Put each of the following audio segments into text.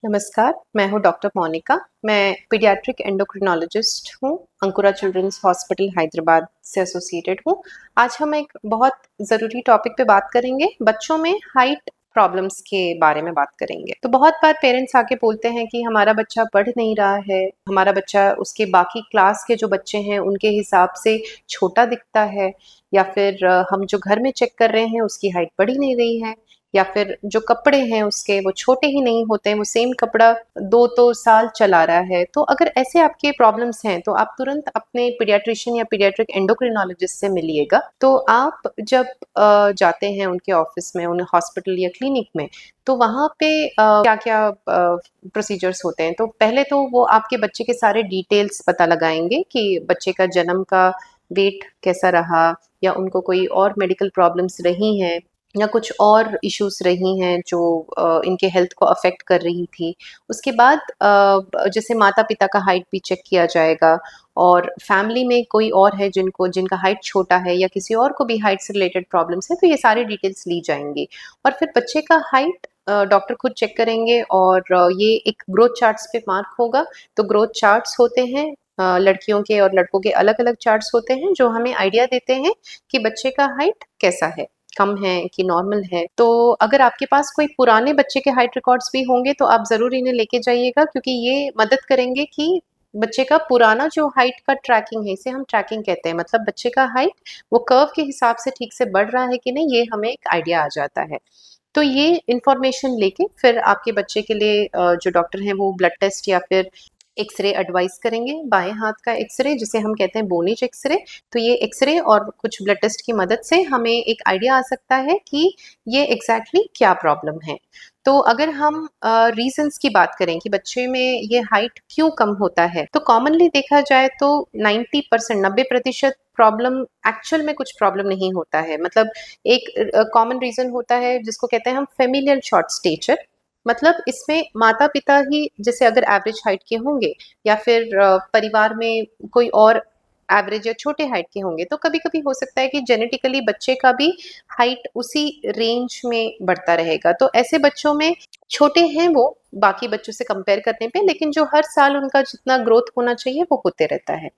नमस्कार, मैं हूँ डॉक्टर मोनिका। मैं पीडियाट्रिक एंडोक्रिनोलॉजिस्ट हूँ, अंकुरा चिल्ड्रंस हॉस्पिटल हैदराबाद से एसोसिएटेड हूँ। आज हम एक बहुत ज़रूरी टॉपिक पे बात करेंगे, बच्चों में हाइट प्रॉब्लम्स के बारे में बात करेंगे। तो बहुत बार पेरेंट्स आके बोलते हैं कि हमारा बच्चा बढ़ नहीं रहा है, हमारा बच्चा उसके बाकी क्लास के जो बच्चे हैं उनके हिसाब से छोटा दिखता है, या फिर हम जो घर में चेक कर रहे हैं उसकी हाइट बढ़ ही नहीं रही है, या फिर जो कपड़े हैं उसके वो छोटे ही नहीं होते हैं, वो सेम कपड़ा 2 तो साल चला रहा है। तो अगर ऐसे आपके प्रॉब्लम्स हैं तो आप तुरंत अपने पीडियाट्रिशियन या पीडियाट्रिक एंडोक्रिनोलॉजिस्ट से मिलिएगा। तो आप जब जाते हैं उनके ऑफिस में, उन हॉस्पिटल या क्लिनिक में, तो वहाँ पे क्या-क्या प्रोसीजर्स होते हैं। तो पहले तो वो आपके बच्चे के सारे डिटेल्स पता लगाएँगे कि बच्चे का जन्म का वेट कैसा रहा, या उनको कोई और मेडिकल प्रॉब्लम्स रही हैं, या कुछ और इश्यूज रही हैं जो इनके हेल्थ को अफेक्ट कर रही थी। उसके बाद जैसे माता-पिता का हाइट भी चेक किया जाएगा, और फैमिली में कोई और है जिनका हाइट छोटा है, या किसी और को भी हाइट से रिलेटेड प्रॉब्लम्स है, तो ये सारी डिटेल्स ली जाएँगी। और फिर बच्चे का हाइट डॉक्टर खुद चेक करेंगे, और ये एक ग्रोथ चार्ट्स पे मार्क होगा। तो ग्रोथ चार्ट्स होते हैं, लड़कियों के और लड़कों के अलग-अलग चार्ट्स होते हैं जो हमें आइडिया देते हैं कि बच्चे का हाइट कैसा है, कम है कि नॉर्मल है। तो अगर आपके पास कोई पुराने बच्चे के हाइट रिकॉर्ड्स भी होंगे तो आप ज़रूर इन्हें लेके जाइएगा, क्योंकि ये मदद करेंगे कि बच्चे का पुराना जो हाइट का ट्रैकिंग है, इसे हम ट्रैकिंग कहते हैं, मतलब बच्चे का हाइट वो कर्व के हिसाब से ठीक से बढ़ रहा है कि नहीं, ये हमें एक आइडिया आ जाता है। तो ये इन्फॉर्मेशन लेके फिर आपके बच्चे के लिए जो डॉक्टर हैं वो ब्लड टेस्ट या फिर एक्स-रे एडवाइस करेंगे, बाएँ हाथ का एक्स-रे जिसे हम कहते हैं बोनिच एक्स-रे। तो ये एक्स-रे और कुछ ब्लड टेस्ट की मदद से हमें एक आइडिया आ सकता है कि ये एग्ज़ैक्टली क्या प्रॉब्लम है। तो अगर हम रीज़न्स की बात करें कि बच्चे में ये हाइट क्यों कम होता है, तो कॉमनली देखा जाए तो 90% 90% प्रॉब्लम एक्चुअल में कुछ प्रॉब्लम नहीं होता है। मतलब एक कॉमन रीज़न होता है जिसको कहते हैं हम फ़ेमिलियल शॉर्ट स्टेचर। मतलब इसमें माता-पिता ही जैसे अगर एवरेज हाइट के होंगे, या फिर परिवार में कोई और एवरेज या छोटे हाइट के होंगे, तो कभी-कभी हो सकता है कि जेनेटिकली बच्चे का भी हाइट उसी रेंज में बढ़ता रहेगा। तो ऐसे बच्चों में छोटे हैं वो बाकी बच्चों से कंपेयर करने पे, लेकिन जो हर साल उनका जितना ग्रोथ होना चाहिए वो होते रहता है।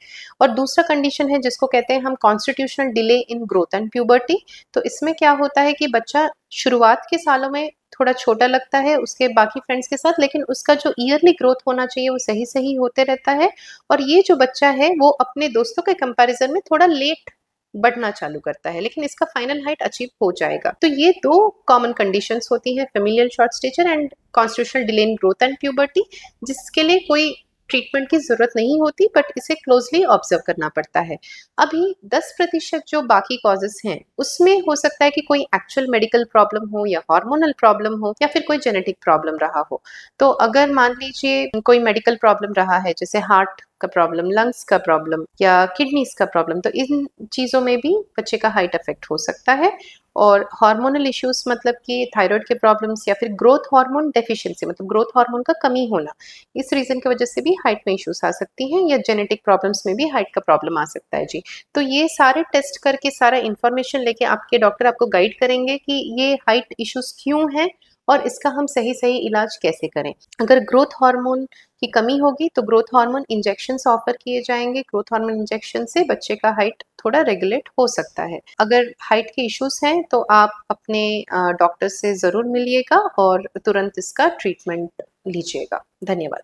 और दूसरा कंडीशन है जिसको कहते हैं हम constitutional delay in growth and puberty. तो इसमें क्या होता है कि बच्चा शुरुआत के सालों में थोड़ा छोटा लगता है उसके बाकी फ्रेंड्स के साथ, लेकिन उसका जो ईयरली ग्रोथ होना चाहिए वो सही-सही होते रहता है, और ये जो बच्चा है वो अपने दोस्तों के कंपैरिज़न में थोड़ा लेट बढ़ना चालू करता है, लेकिन इसका फाइनल हाइट अचीव हो जाएगा। तो ये 2 कॉमन कंडीशंस होती हैं, familial short stature and constitutional delay in growth and puberty, जिसके लिए कोई ट्रीटमेंट की ज़रूरत नहीं होती, बट इसे क्लोज़ली ऑब्ज़र्व करना पड़ता है। अभी 10% जो बाकी कॉजेज़ हैं, उसमें हो सकता है कि कोई एक्चुअल मेडिकल प्रॉब्लम हो, या हार्मोनल प्रॉब्लम हो, या फिर कोई जेनेटिक प्रॉब्लम रहा हो। तो अगर मान लीजिए कोई मेडिकल प्रॉब्लम रहा है, जैसे हार्ट का प्रॉब्लम, लंग्स का प्रॉब्लम, या किडनीज़ का प्रॉब्लम, तो इन चीज़ों में भी बच्चे का हाइट अफ़ेक्ट हो सकता है। और हार्मोनल इश्यूज़ मतलब कि थायरॉइड के प्रॉब्लम्स, या फिर ग्रोथ हार्मोन डेफिशिएंसी मतलब ग्रोथ हार्मोन का कमी होना, इस रीज़न की वजह से भी हाइट में इश्यूज़ आ सकती हैं, या जेनेटिक प्रॉब्लम्स में भी हाइट का प्रॉब्लम आ सकता है। जी। तो ये सारे टेस्ट करके सारा इन्फॉर्मेशन लेके आपके डॉक्टर आपको गाइड करेंगे कि ये हाइट इश्यूज़ क्यों हैं, और इसका हम सही-सही इलाज कैसे करें। अगर ग्रोथ हार्मोन की कमी होगी तो ग्रोथ हार्मोन इंजेक्शंस ऑफर किए जाएँगे। ग्रोथ हार्मोन इंजेक्शन से बच्चे का हाइट थोड़ा रेगुलेट हो सकता है। अगर हाइट के इश्यूज़ हैं तो आप अपने डॉक्टर से ज़रूर मिलिएगा और तुरंत इसका ट्रीटमेंट लीजिएगा। धन्यवाद।